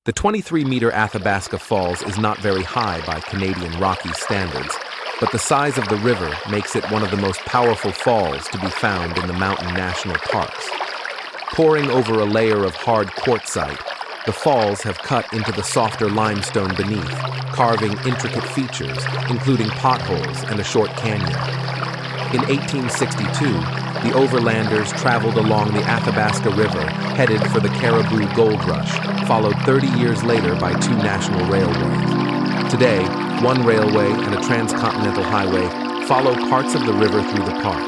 The 23-meter Athabasca Falls is not very high by Canadian Rockies standards, but the size of the river makes it one of the most powerful falls to be found in the mountain national parks. Pouring over a layer of hard quartzite, the falls have cut into the softer limestone beneath, carving intricate features, including potholes and a short canyon. In 1862, the Overlanders traveled along the Athabasca River, headed for the Cariboo Goldrush, followed 30 years later by two national railways. Today, one railway and a transcontinental highway follow parts of the river through the park.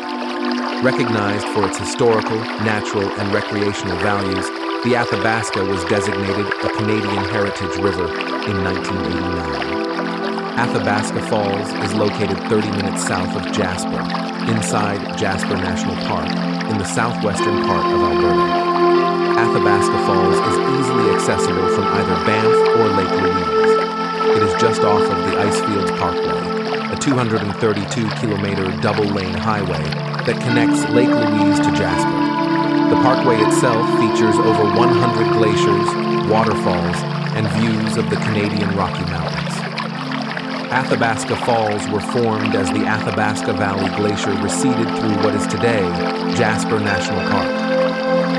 Recognized for its historical, natural, and recreational values, the Athabasca was designated a Canadian Heritage River in 1989. Athabasca Falls is located 30 minutes south of Jasper, inside Jasper National Park, in the southwestern part of Alberta. Athabasca Falls is easily accessible from either Banff or Lake Louise. It is just off of the Icefields Parkway, a 232-kilometer double-lane highway that connects Lake Louise to Jasper. The parkway itself features over 100 glaciers, waterfalls, and views of the Canadian Rocky Mountains. Athabasca Falls were formed as the Athabasca Valley Glacier receded through what is today Jasper National Park.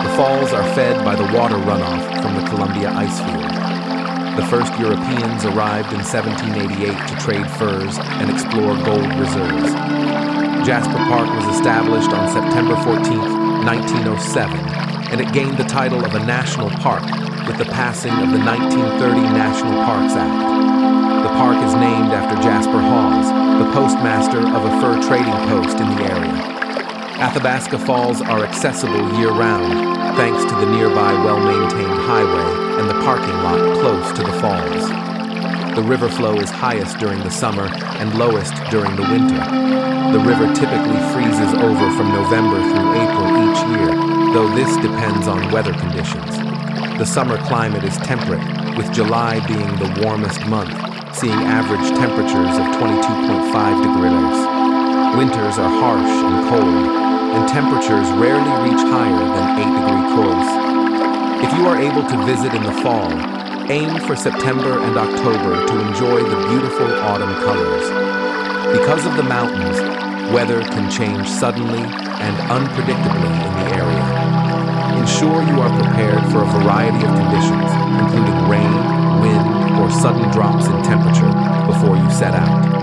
The falls are fed by the water runoff from the Columbia Icefield. The first Europeans arrived in 1788 to trade furs and explore gold reserves. Jasper Park was established on September 14, 1907, and it gained the title of a national park with the passing of the 1930 National Parks Act. The park is named after Jasper Hawes, the postmaster of a fur trading post in the area. Athabasca Falls are accessible year-round, thanks to the nearby well-maintained highway and the parking lot close to the falls. The river flow is highest during the summer and lowest during the winter. The river typically freezes over from November through April each year, though this depends on weather conditions. The summer climate is temperate, with July being the warmest month, seeing average temperatures of 22.5 degrees. Winters are harsh and cold, and temperatures rarely reach higher than 8-degree close. If you are able to visit in the fall, aim for September and October to enjoy the beautiful autumn colors. Because of the mountains, weather can change suddenly and unpredictably in the area. Ensure you are prepared for a variety of conditions, including rain, wind, or sudden drops in temperature before you set out.